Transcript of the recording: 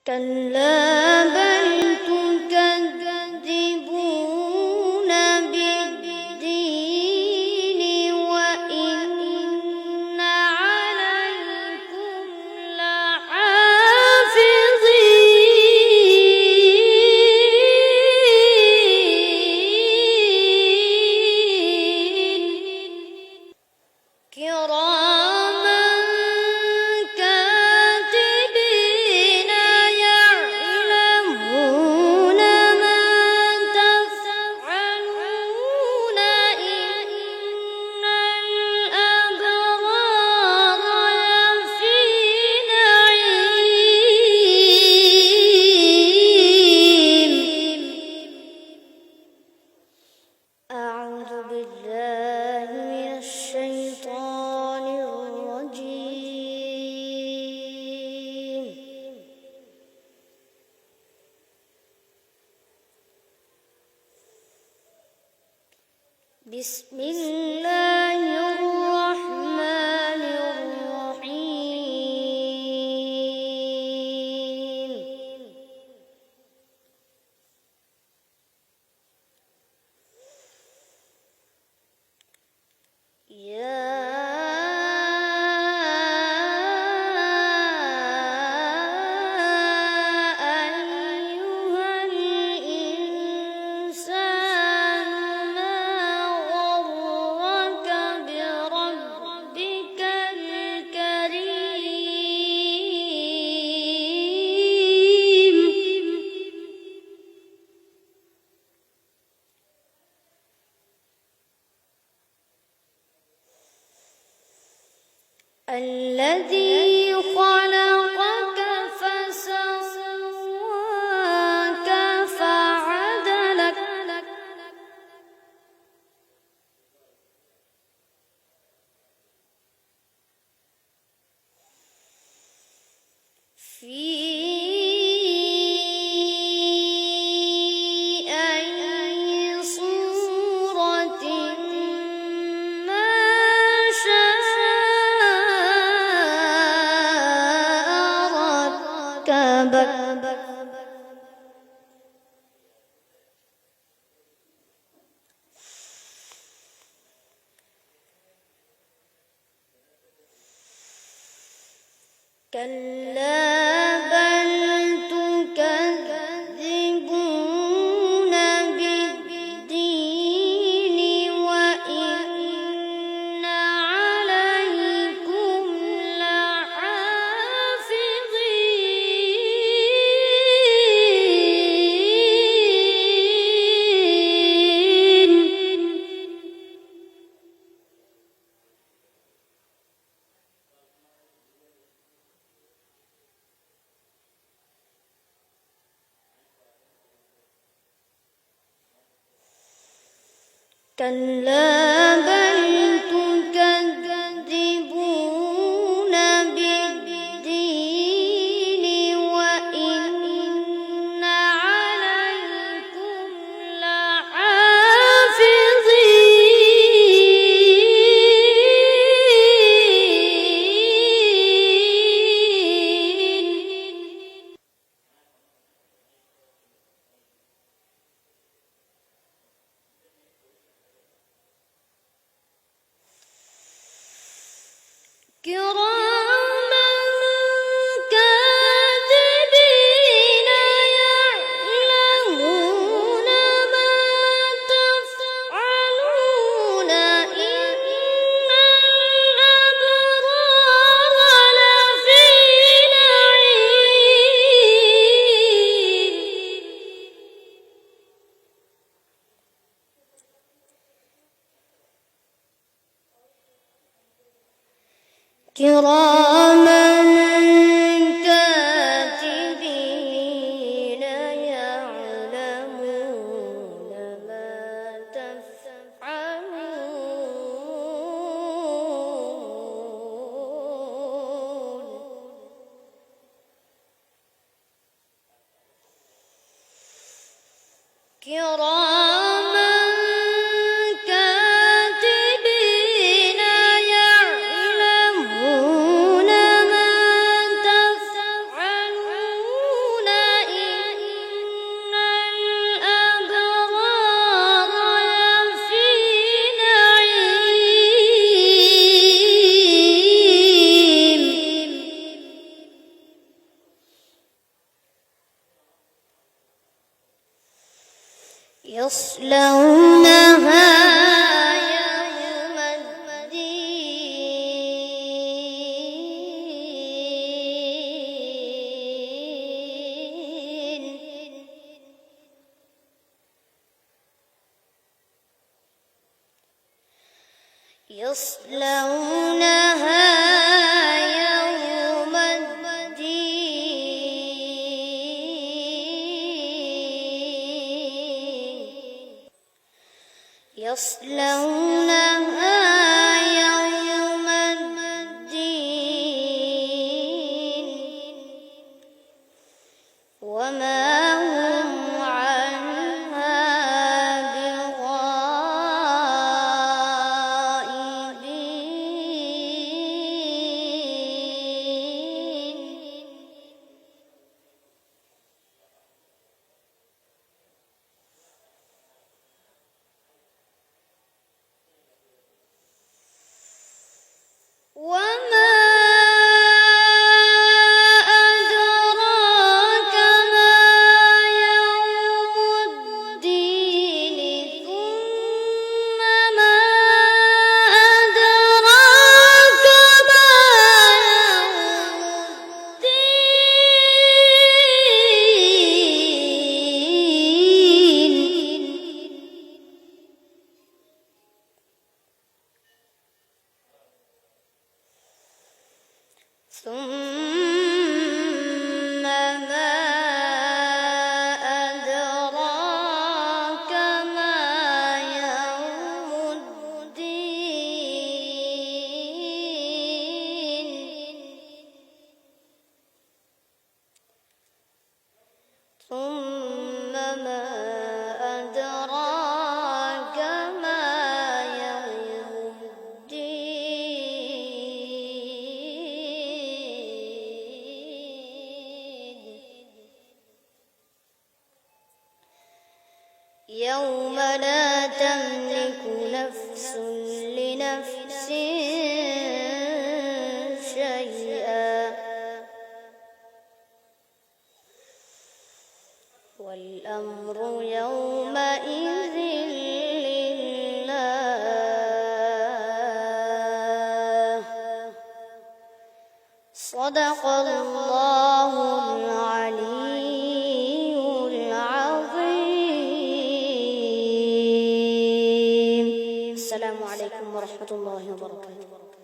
كلا بل تكذبون بالدين وإن عليكم لحافظين كراما كاتبين يعلمون ما تفعلون إن الأبرار لفي نعيم. أعوذ بالله من الشيطان الرجيم. بسم الله الرحمن الرحيم. يا أيها الإنسان ما غرك بربك الكريم الذي خلقك فسواك فعدلك في أي صورة ما شاء ركبك كلا بل تكذبون بالدين وإن عليكم لحافظين كلا بل تكذبون بالدين وإن عليكم لحافظين كراما كاتبين يعلمون ما تفعلون إن الأبرار لفي نعيم كراما كاتبين يعلمون ما تفعلون كراما كاتبين يعلمون ما تفعلون يصلونها يوم الدين يصلونها يوم الدين يصلونها يوم الدين وما هم عنها بغائبين وما أدراك ما يوم الدين ثم ما أدراك ما يوم الدين ثم ما أدراك ما يوم الدين ثم ما أدراك ما يوم الدين يوم لا تملك نفس لنفس شيئا والأمر يومئذ لله صدق الله العلي العظيم. السلام عليكم ورحمة الله وبركاته.